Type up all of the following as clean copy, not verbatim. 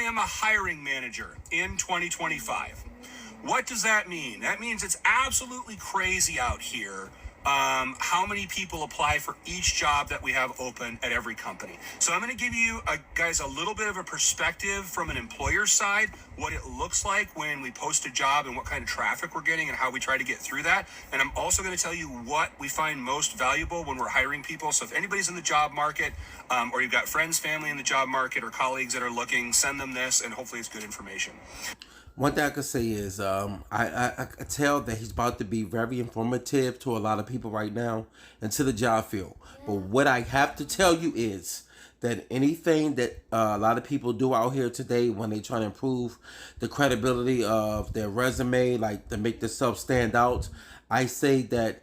am a hiring manager in 2025. What does that mean? That means it's absolutely crazy out here how many people apply for each job that we have open at every company. So I'm going to give you guys a little bit of a perspective from an employer side, what it looks like when we post a job and what kind of traffic we're getting and how we try to get through that. And I'm also going to tell you what we find most valuable when we're hiring people. So if anybody's in the job market or you've got friends, family in the job market or colleagues that are looking, send them this and hopefully it's good information. One thing I could say is I could tell that he's about to be very informative to a lot of people right now and to the job field. But what I have to tell you is that anything that a lot of people do out here today when they try to improve the credibility of their resume, like to make themselves stand out, I say that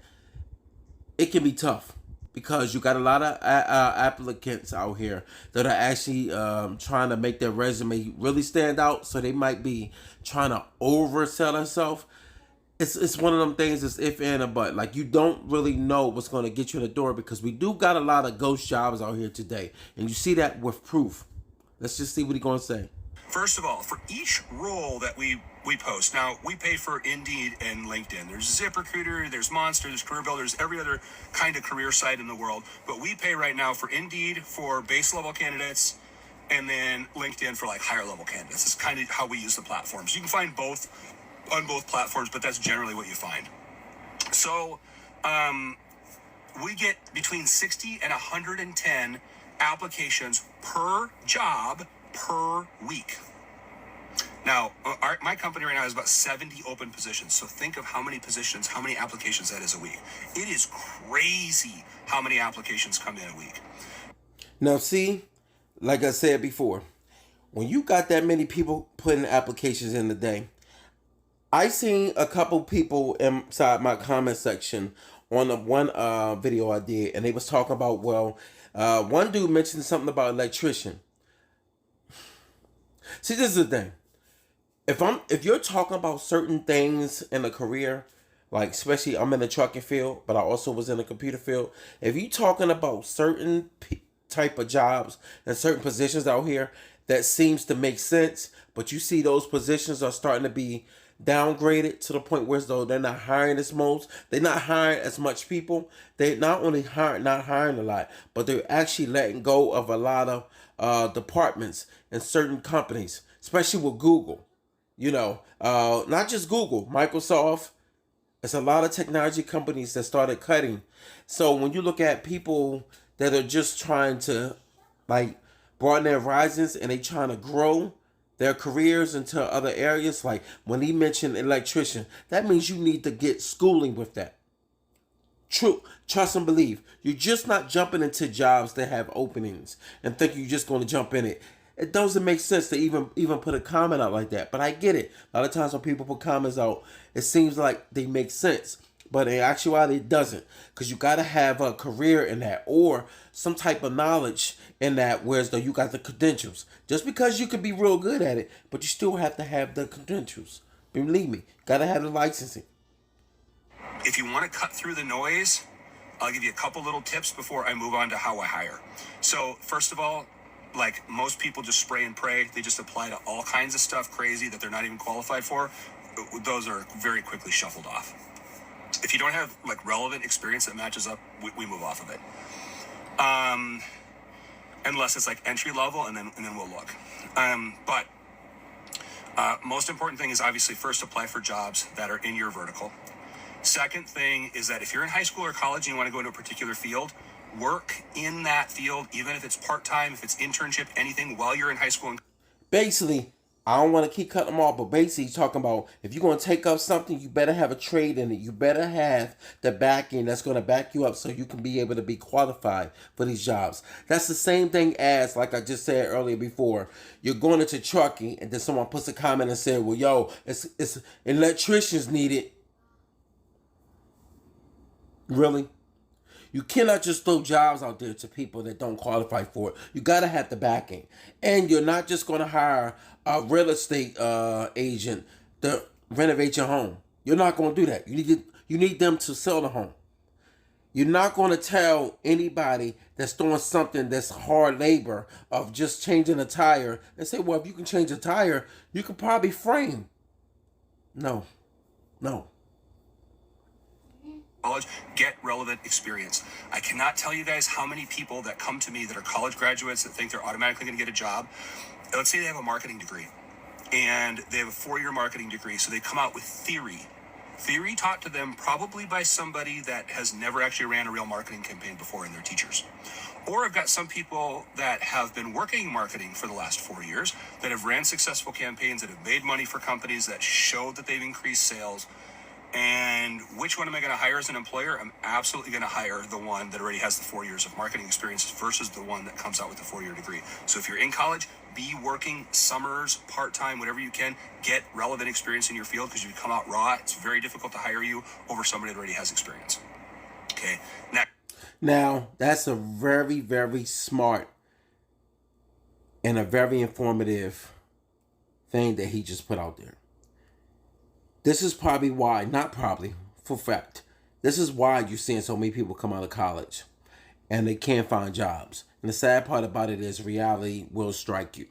it can be tough because you got a lot of applicants out here that are actually trying to make their resume really stand out. So they might be trying to oversell themselves. It's one of them things. It's if and a but. Like you don't really know what's going to get you in the door because we do got a lot of ghost jobs out here today, and you see that with proof. Let's just see what he's going to say. First of all, for each role that we post, now we pay for Indeed and LinkedIn. There's ZipRecruiter, there's Monster, there's Career Builder, there's every other kind of career site in the world. But we pay right now for Indeed for base level candidates and then LinkedIn for like higher level candidates. It's kind of how we use the platforms. You can find both on both platforms, but that's generally what you find. So we get between 60 and 110 applications per job per week. Now, my company right now has about 70 open positions. So think of how many positions, how many applications that is a week. It is crazy how many applications come in a week. Now, see, like I said before, when you got that many people putting applications in a day, I seen a couple people inside my comment section on the one video I did, and they was talking about, well, one dude mentioned something about electrician. See, this is the thing. If you're talking about certain things in a career, like especially I'm in the trucking field, but I also was in the computer field. If you're talking about certain type of jobs and certain positions out here that seems to make sense, but you see those positions are starting to be downgraded to the point where though they're not hiring they're not hiring as much people. They not only not hiring a lot, but they're actually letting go of a lot of departments in certain companies, especially with Google. You know, not just Google, Microsoft. It's a lot of technology companies that started cutting. So when you look at people that are just trying to like broaden their horizons and they trying to grow their careers into other areas, like when he mentioned electrician, that means you need to get schooling with that. True, trust and believe. You're just not jumping into jobs that have openings and think you're just going to jump in it. It doesn't make sense to even put a comment out like that. But I get it. A lot of times when people put comments out, it seems like they make sense. But in actuality, it doesn't. Because you got to have a career in that or some type of knowledge in that, whereas though you got the credentials. Just because you could be real good at it, but you still have to have the credentials. Believe me, got to have the licensing. If you want to cut through the noise, I'll give you a couple little tips before I move on to how I hire. So first of all, like most people just spray and pray. They just apply to all kinds of stuff crazy that they're not even qualified for. Those are very quickly shuffled off. If you don't have like relevant experience that matches up, we move off of it. Unless it's like entry level, and then we'll look. But most important thing is obviously first apply for jobs that are in your vertical. Second thing is that if you're in high school or college and you want to go into a particular field, work in that field, even if it's part-time, if it's internship, anything while you're in high school. Basically, I don't want to keep cutting them off, but basically he's talking about if you're going to take up something, you better have a trade in it. You better have the backing that's going to back you up so you can be able to be qualified for these jobs. That's the same thing as, like I just said earlier before, you're going into trucking and then someone puts a comment and said, well, yo, it's electricians needed. Really? You cannot just throw jobs out there to people that don't qualify for it. You got to have the backing. And you're not just going to hire a real estate agent to renovate your home. You're not going to do that. You need them to sell the home. You're not going to tell anybody that's doing something that's hard labor of just changing a tire and say, well, if you can change a tire, you could probably frame. No, no. College, get relevant experience. I cannot tell you guys how many people that come to me that are college graduates that think they're automatically going to get a job. Let's say they have a marketing degree and they have a 4-year marketing degree. So they come out with theory taught to them probably by somebody that has never actually ran a real marketing campaign before in their teachers. Or I've got some people that have been working marketing for the last 4 years that have ran successful campaigns, that have made money for companies, that showed that they've increased sales. And which one am I going to hire as an employer? I'm absolutely going to hire the one that already has the 4 years of marketing experience versus the one that comes out with a 4-year degree. So if you're in college, be working summers, part-time, whatever you can, get relevant experience in your field, because if you come out raw, it's very difficult to hire you over somebody that already has experience. Okay. Now, that's a very, very smart and a very informative thing that he just put out there. This is probably why, not probably, for fact, this is why you're seeing so many people come out of college and they can't find jobs. And the sad part about it is reality will strike you.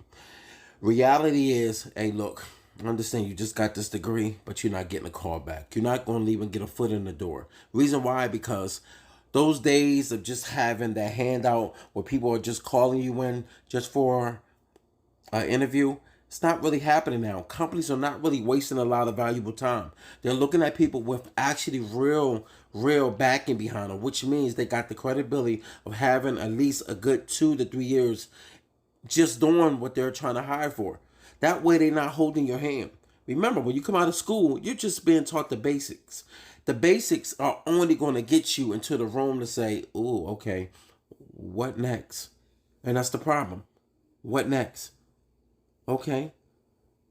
Reality is, hey, look, I understand you just got this degree, but you're not getting a call back. You're not going to even get a foot in the door. Reason why? Because those days of just having that handout where people are just calling you in just for an interview, it's not really happening now. Companies are not really wasting a lot of valuable time. They're looking at people with actually real backing behind them, which means they got the credibility of having at least a good 2 to 3 years just doing what they're trying to hire for. That way they're not holding your hand. Remember, when you come out of school, you're just being taught the basics. The basics are only going to get you into the room to say, oh, okay, what next? And that's the problem. What next? Okay.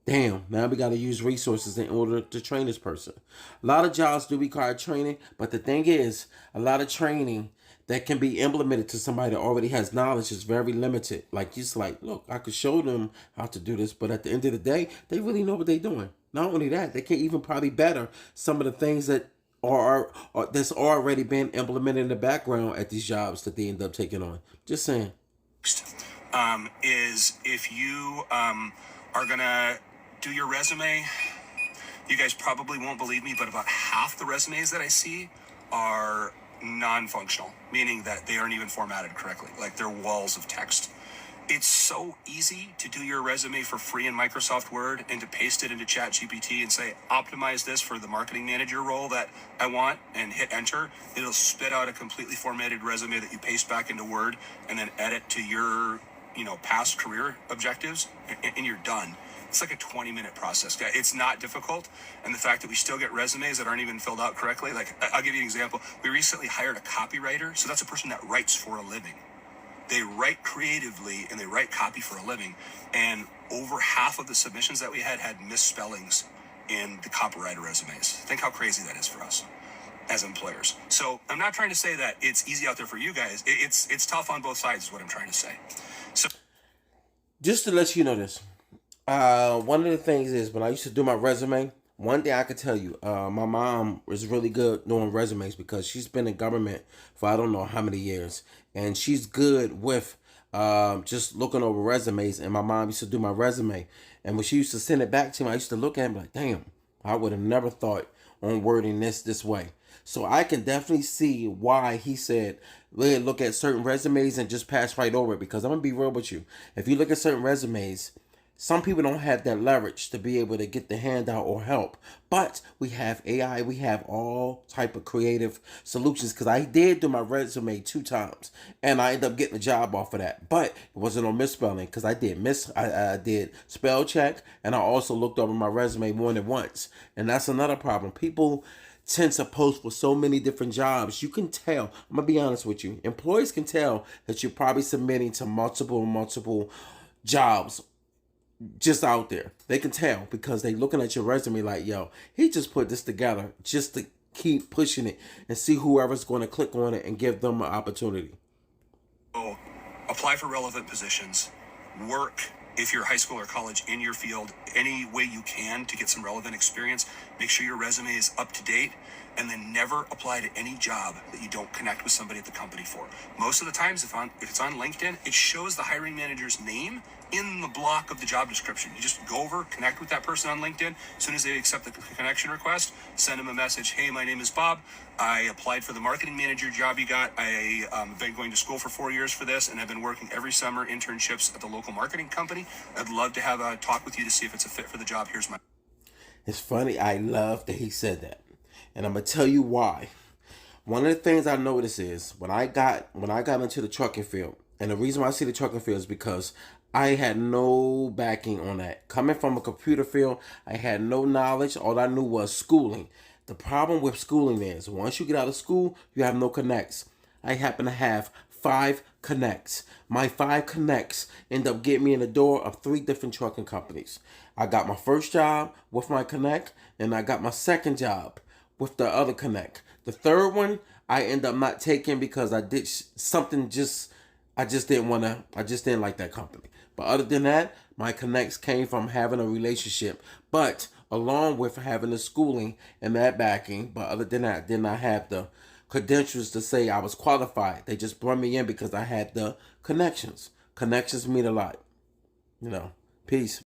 Damn, now we got to use resources in order to train this person. A lot of jobs do require training, but the thing is, a lot of training that can be implemented to somebody that already has knowledge is very limited. Like, just like, look, I could show them how to do this, but at the end of the day, they really know what they're doing. Not only that, they can even probably better some of the things that are that's already been implemented in the background at these jobs that they end up taking on. Just saying. Is if you are gonna do your resume, you guys probably won't believe me, but about half the resumes that I see are non-functional, meaning that they aren't even formatted correctly, like they're walls of text. It's so easy to do your resume for free in Microsoft Word and to paste it into ChatGPT and say, optimize this for the marketing manager role that I want, and hit enter. It'll spit out a completely formatted resume that you paste back into Word and then edit to your, past career objectives, and you're done. It's like a 20-minute process. It's not difficult. And the fact that we still get resumes that aren't even filled out correctly. Like, I'll give you an example. We recently hired a copywriter. So that's a person that writes for a living. They write creatively and they write copy for a living. And over half of the submissions that we had misspellings in the copywriter resumes. Think how crazy that is for us as employers. So I'm not trying to say that it's easy out there for you guys. It's tough on both sides is what I'm trying to say. So just to let you know this, one of the things is when I used to do my resume, one thing I could tell you, my mom was really good doing resumes because she's been in government for I don't know how many years. And she's good with just looking over resumes. And my mom used to do my resume. And when she used to send it back to me, I used to look at it and be like, damn, I would have never thought on wording this way. So I can definitely see why he said, look at certain resumes and just pass right over it. Because I'm going to be real with you. If you look at certain resumes, some people don't have that leverage to be able to get the handout or help. But we have AI. We have all type of creative solutions. Because I did do my resume 2 times. And I ended up getting a job off of that. But it wasn't on misspelling. Because I did spell check. And I also looked over my resume more than once. And that's another problem. People tend to post for so many different jobs. You can tell. I'm going to be honest with you. Employees can tell that you're probably submitting to multiple jobs just out there. They can tell because they looking at your resume like, yo, he just put this together just to keep pushing it and see whoever's going to click on it and give them an opportunity. apply for relevant positions, work if you're high school or college in your field, any way you can to get some relevant experience. Make sure your resume is up to date, and then never apply to any job that you don't connect with somebody at the company for. Most of the times, if it's on LinkedIn, it shows the hiring manager's name in the block of the job description. You just go over, connect with that person on LinkedIn. As soon as they accept the connection request, send them a message. Hey, my name is Bob. I applied for the marketing manager job you got. I've been going to school for 4 years for this, and I've been working every summer internships at the local marketing company. I'd love to have a talk with you to see if it's a fit for the job. Here's my... It's funny. I love that he said that. And I'm going to tell you why. One of the things I noticed is when I got into the trucking field, and the reason why I see the trucking field is because I had no backing on that. Coming from a computer field, I had no knowledge. All I knew was schooling. The problem with schooling is once you get out of school, you have no connects. I happen to have 5 connects. My 5 connects end up getting me in the door of 3 different trucking companies. I got my first job with my connect, and I got my second job with the other connect. The third one I end up not taking because I did something I just didn't like that company. But other than that, my connects came from having a relationship, but along with having the schooling and that backing. But other than that, I did not have the credentials to say I was qualified. They just brought me in because I had the connections. Connections mean a lot. Peace.